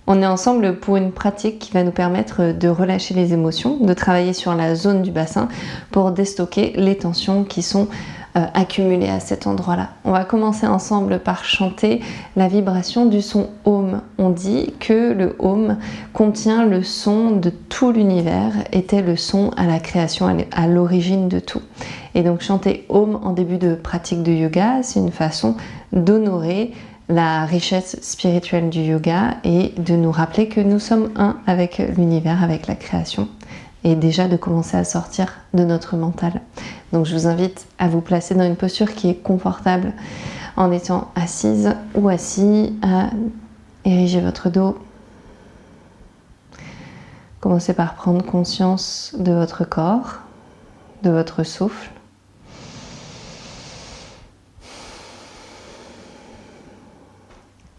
On est ensemble pour une pratique qui va nous permettre de relâcher les émotions, de travailler sur la zone du bassin pour déstocker les tensions qui sont accumulées à cet endroit-là. On va commencer ensemble par chanter la vibration du son Om. On dit que le Om contient le son de tout l'univers, était le son à la création, à l'origine de tout. Et donc chanter Om en début de pratique de yoga, c'est une façon d'honorer la richesse spirituelle du yoga et de nous rappeler que nous sommes un avec l'univers, avec la création, et déjà de commencer à sortir de notre mental. Donc je vous invite à vous placer dans une posture qui est confortable en étant assise ou assis, à ériger votre dos. Commencez par prendre conscience de votre corps, de votre souffle.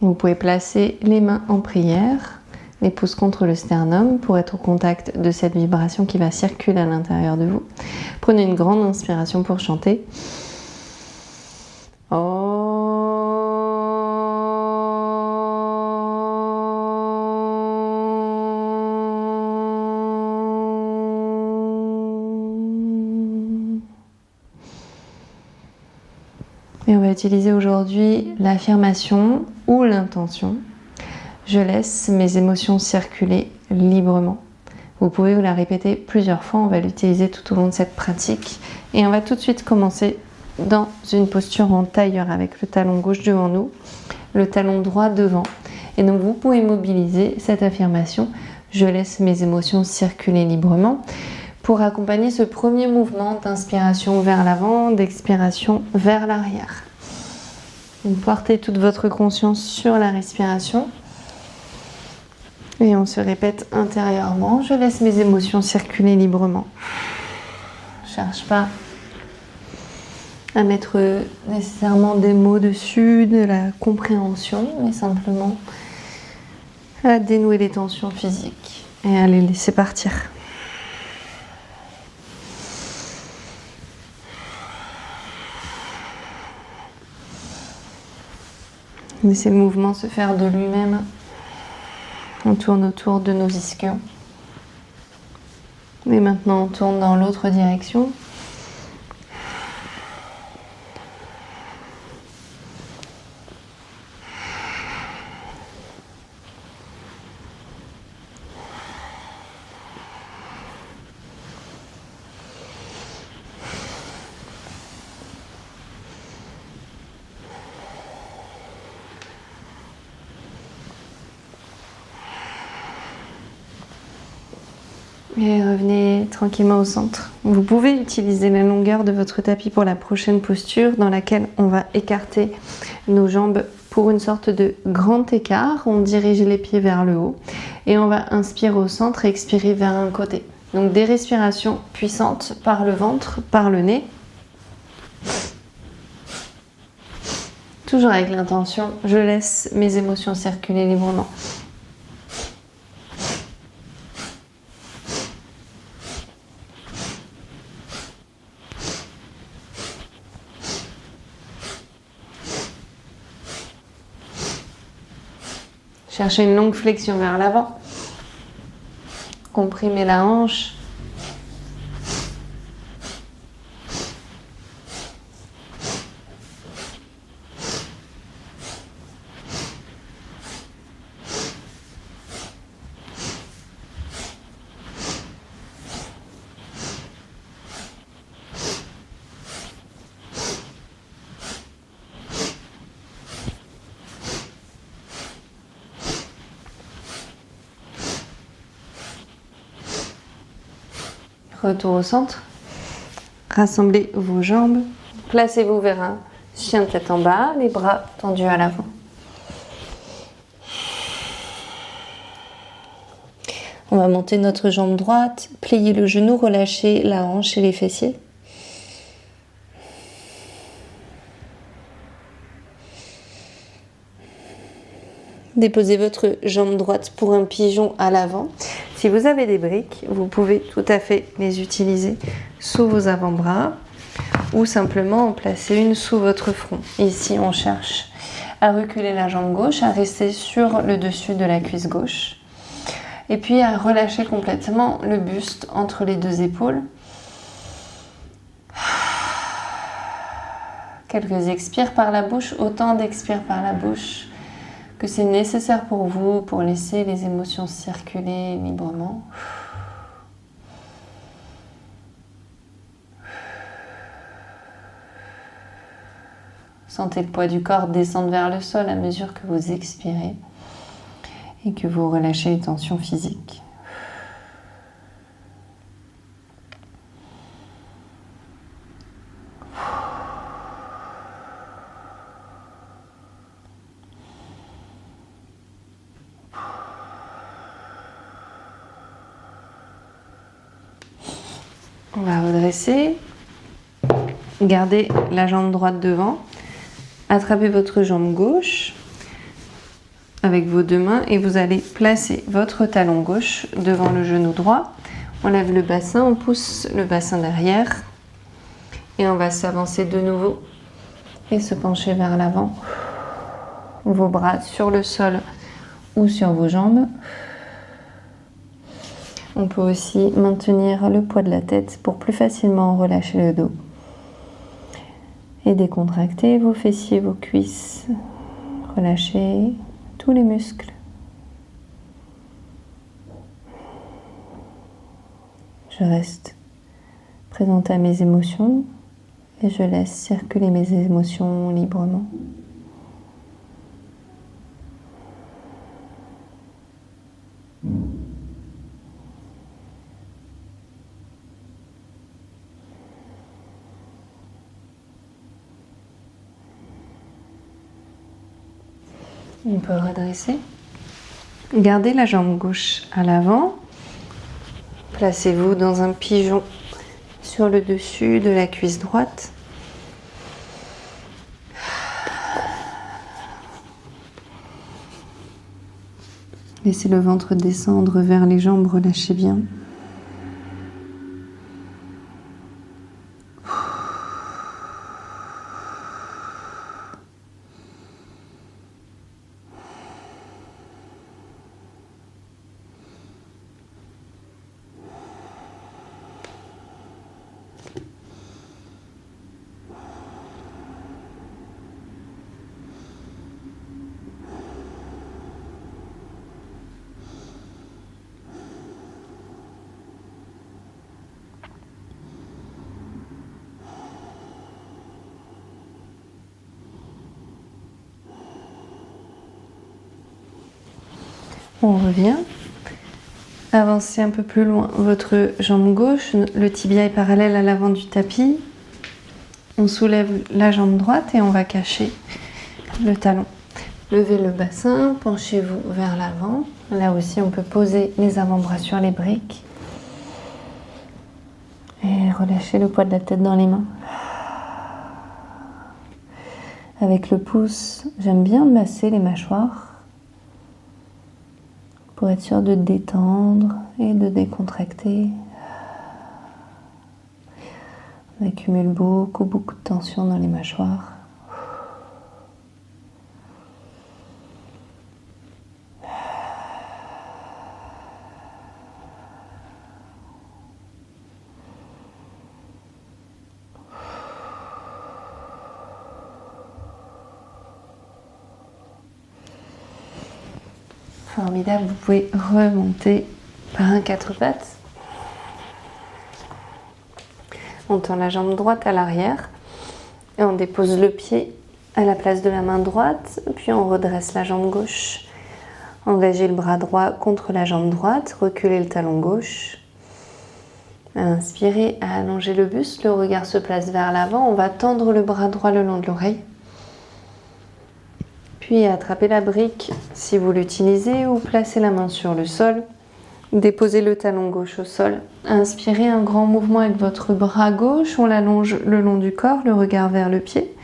Vous pouvez placer les mains en prière, les pouces contre le sternum pour être au contact de cette vibration qui va circuler à l'intérieur de vous. Prenez une grande inspiration pour chanter. Et on va utiliser aujourd'hui l'affirmation ou l'intention. Je laisse mes émotions circuler librement. Vous pouvez vous la répéter plusieurs fois, on va l'utiliser tout au long de cette pratique. Et on va tout de suite commencer dans une posture en tailleur avec le talon gauche devant nous, le talon droit devant. Et donc vous pouvez mobiliser cette affirmation, je laisse mes émotions circuler librement, pour accompagner ce premier mouvement d'inspiration vers l'avant, d'expiration vers l'arrière. Vous portez toute votre conscience sur la respiration et on se répète intérieurement, je laisse mes émotions circuler librement. Je ne cherche pas à mettre nécessairement des mots dessus, de la compréhension, mais simplement à dénouer les tensions physiques et à les laisser partir. Laissez le mouvement se faire de lui-même. On tourne autour de nos ischions. Et maintenant, on tourne dans l'autre direction. Et revenez tranquillement au centre. Vous pouvez utiliser la longueur de votre tapis pour la prochaine posture dans laquelle on va écarter nos jambes pour une sorte de grand écart. On dirige les pieds vers le haut et on va inspirer au centre et expirer vers un côté. Donc des respirations puissantes par le ventre, par le nez. Toujours avec l'intention, je laisse mes émotions circuler librement. Cherchez une longue flexion vers l'avant. Comprimez la hanche. Retour au centre. Rassemblez vos jambes. Placez-vous vers un chien tête en bas, les bras tendus à l'avant. On va monter notre jambe droite, plier le genou, relâcher la hanche et les fessiers. Déposez votre jambe droite pour un pigeon à l'avant. Si vous avez des briques, vous pouvez tout à fait les utiliser sous vos avant-bras ou simplement en placer une sous votre front. Ici, on cherche à reculer la jambe gauche, à rester sur le dessus de la cuisse gauche. Et puis à relâcher complètement le buste entre les deux épaules. Quelques expires par la bouche, autant d'expires par la bouche que c'est nécessaire pour vous pour laisser les émotions circuler librement. Sentez le poids du corps descendre vers le sol à mesure que vous expirez et que vous relâchez les tensions physiques. On va redresser. Gardez la jambe droite devant. Attrapez votre jambe gauche avec vos deux mains et vous allez placer votre talon gauche devant le genou droit. On lève le bassin, on pousse le bassin derrière et on va s'avancer de nouveau et se pencher vers l'avant. Vos bras sur le sol ou sur vos jambes. On peut aussi maintenir le poids de la tête pour plus facilement relâcher le dos. Et décontracter vos fessiers, vos cuisses. Relâchez tous les muscles. Je reste présente à mes émotions et je laisse circuler mes émotions librement. On peut redresser. Gardez la jambe gauche à l'avant. Placez-vous dans un pigeon sur le dessus de la cuisse droite. Laissez le ventre descendre vers les jambes, relâchez bien. On revient. Avancez un peu plus loin. Votre jambe gauche, le tibia est parallèle à l'avant du tapis. On soulève la jambe droite et on va cacher le talon. Levez le bassin, penchez-vous vers l'avant. Là aussi, on peut poser les avant-bras sur les briques. Et relâchez le poids de la tête dans les mains. Avec le pouce, j'aime bien masser les mâchoires pour être sûr de détendre et de décontracter. On accumule beaucoup de tension dans les mâchoires. Formidable, vous pouvez remonter par un quatre pattes. On tend la jambe droite à l'arrière et on dépose le pied à la place de la main droite, puis on redresse la jambe gauche. Engagez le bras droit contre la jambe droite, reculez le talon gauche. Inspirez à allonger le buste, le regard se place vers l'avant, on va tendre le bras droit le long de l'oreille. Puis attrapez la brique si vous l'utilisez ou placez la main sur le sol. Déposez le talon gauche au sol. Inspirez un grand mouvement avec votre bras gauche. On l'allonge le long du corps, le regard vers le pied,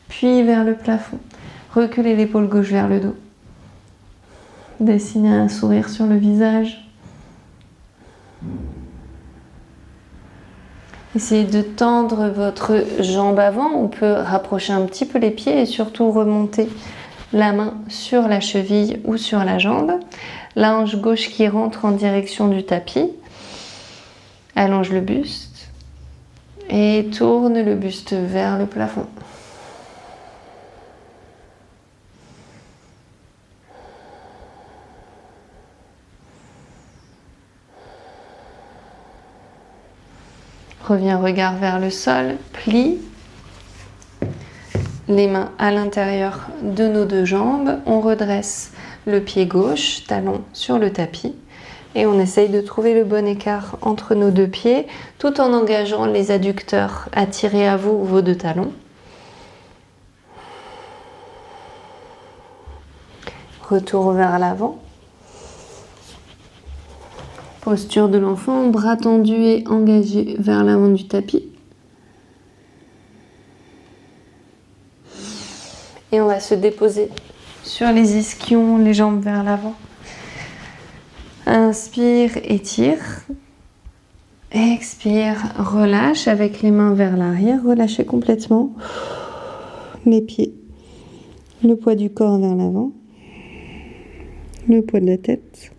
puis vers le plafond. Reculez l'épaule gauche vers le dos. Dessinez un sourire sur le visage. Essayez de tendre votre jambe avant. On peut rapprocher un petit peu les pieds et surtout remonter la main sur la cheville ou sur la jambe. La hanche gauche qui rentre en direction du tapis. Allonge le buste et tourne le buste vers le plafond. Reviens regard vers le sol, plie. Les mains à l'intérieur de nos deux jambes. On redresse le pied gauche, talon sur le tapis. Et on essaye de trouver le bon écart entre nos deux pieds, tout en engageant les adducteurs à tirer à vous vos deux talons. Retour vers l'avant. Posture de l'enfant, bras tendus et engagés vers l'avant du tapis. Et on va se déposer sur les ischions, les jambes vers l'avant. Inspire, étire. Expire, relâche avec les mains vers l'arrière. Relâchez complètement les pieds. Le poids du corps vers l'avant. Le poids de la tête.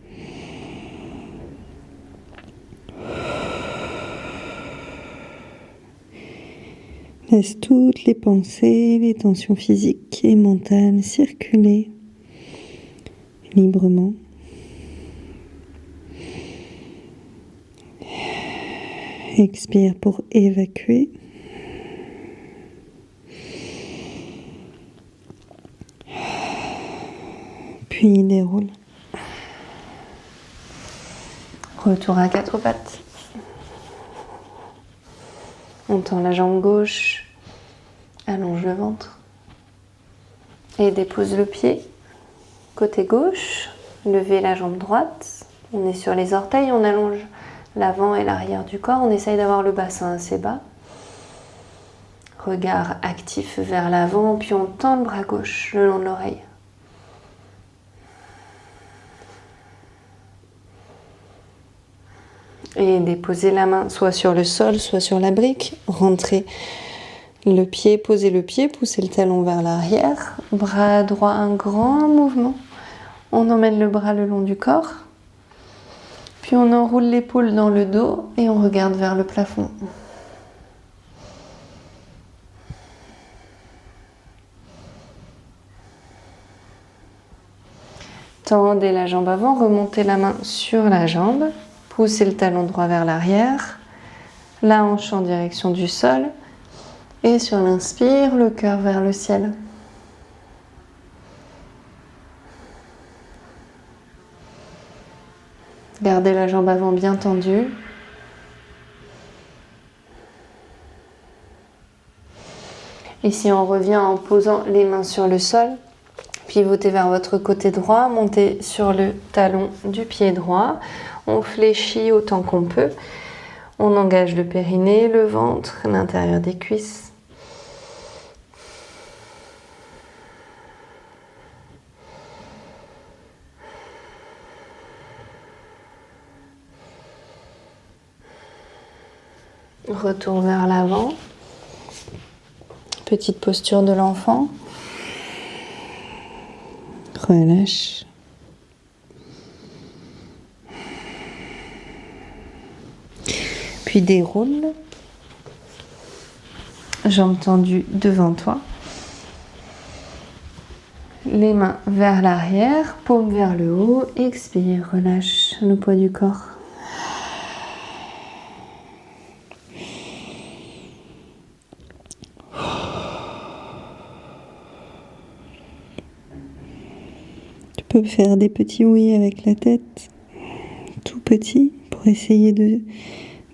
Laisse toutes les pensées, les tensions physiques et mentales circuler librement. Expire pour évacuer. Puis déroule. Retour à quatre pattes. On tend la jambe gauche, allonge le ventre et dépose le pied. Côté gauche, levez la jambe droite. On est sur les orteils, on allonge l'avant et l'arrière du corps. On essaye d'avoir le bassin assez bas. Regard actif vers l'avant, puis on tend le bras gauche le long de l'oreille. Et déposez la main soit sur le sol, soit sur la brique. Rentrez le pied, posez le pied, poussez le talon vers l'arrière. Bras droit, un grand mouvement. On emmène le bras le long du corps. Puis on enroule l'épaule dans le dos et on regarde vers le plafond. Tendez la jambe avant, remontez la main sur la jambe. Poussez le talon droit vers l'arrière, la hanche en direction du sol et sur l'inspire, le cœur vers le ciel. Gardez la jambe avant bien tendue. Ici, on revient en posant les mains sur le sol. Pivotez vers votre côté droit, montez sur le talon du pied droit. On fléchit autant qu'on peut. On engage le périnée, le ventre, l'intérieur des cuisses. Retour vers l'avant. Petite posture de l'enfant. Relâche. Puis déroule. Jambes tendues devant toi. Les mains vers l'arrière, paume vers le haut. Expire, relâche le poids du corps. Tu peux faire des petits oui avec la tête, tout petit, pour essayer de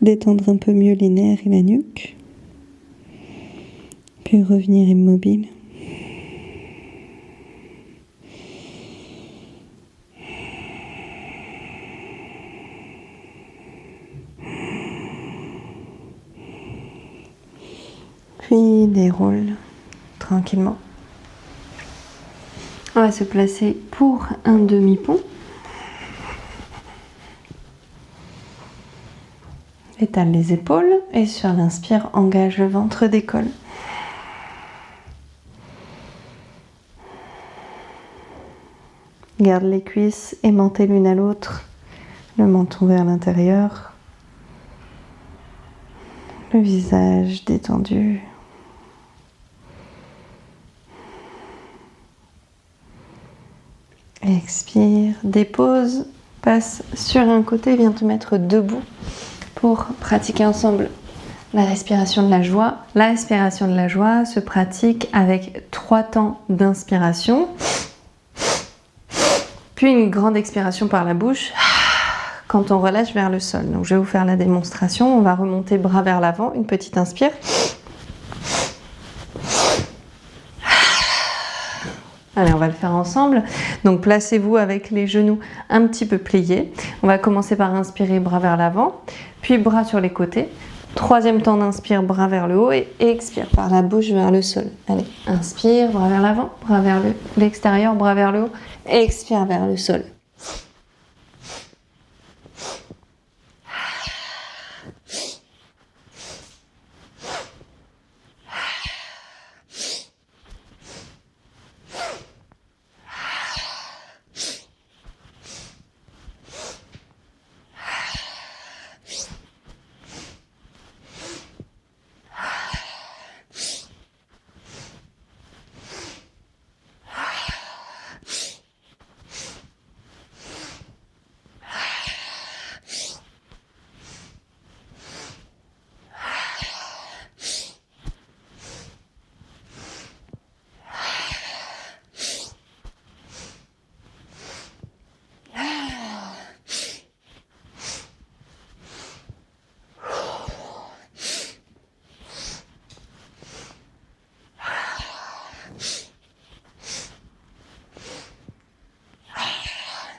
détendre un peu mieux les nerfs et la nuque. Puis revenir immobile. Puis déroule tranquillement. On va se placer pour un demi-pont. Étale les épaules et sur l'inspire, engage le ventre, décolle. Garde les cuisses aimantées l'une à l'autre, le menton vers l'intérieur, le visage détendu. Expire, dépose, passe sur un côté, viens te mettre debout pour pratiquer ensemble la respiration de la joie. La respiration de la joie se pratique avec 3 temps d'inspiration, puis une grande expiration par la bouche quand on relâche vers le sol. Donc je vais vous faire la démonstration. On va remonter bras vers l'avant, une petite inspire. Allez, on va le faire ensemble. Donc placez-vous avec les genoux un petit peu pliés. On va commencer par inspirer, bras vers l'avant, puis bras sur les côtés. 3e temps d'inspire, bras vers le haut et expire par la bouche vers le sol. Allez, inspire, bras vers l'avant, bras vers l'extérieur, bras vers le haut, expire vers le sol.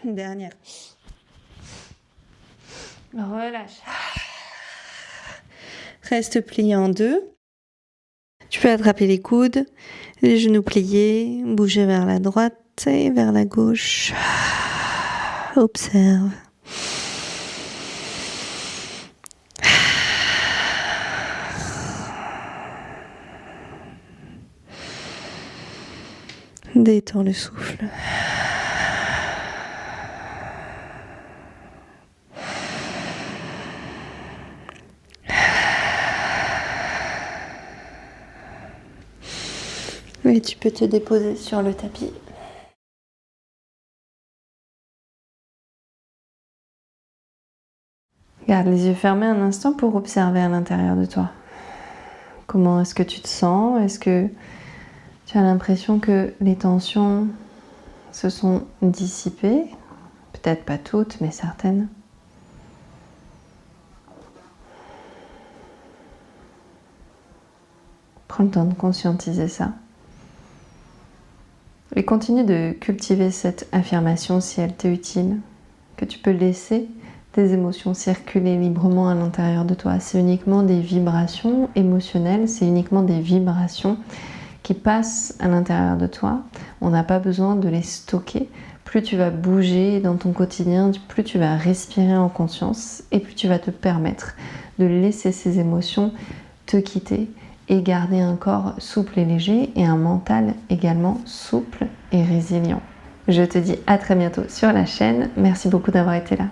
Une dernière. Relâche. Reste plié en deux. Tu peux attraper les coudes, les genoux pliés, bouger vers la droite et vers la gauche. Observe. Détends le souffle. Et tu peux te déposer sur le tapis. Garde les yeux fermés un instant pour observer à l'intérieur de toi. Comment est-ce que tu te sens? Est-ce que tu as l'impression que les tensions se sont dissipées? Peut-être pas toutes, mais certaines. Prends le temps de conscientiser ça. Et continue de cultiver cette affirmation si elle t'est utile, que tu peux laisser tes émotions circuler librement à l'intérieur de toi. C'est uniquement des vibrations émotionnelles, c'est uniquement des vibrations qui passent à l'intérieur de toi. On n'a pas besoin de les stocker. Plus tu vas bouger dans ton quotidien, plus tu vas respirer en conscience et plus tu vas te permettre de laisser ces émotions te quitter et garder un corps souple et léger et un mental également souple et résilient. Je te dis à très bientôt sur la chaîne. Merci beaucoup d'avoir été là.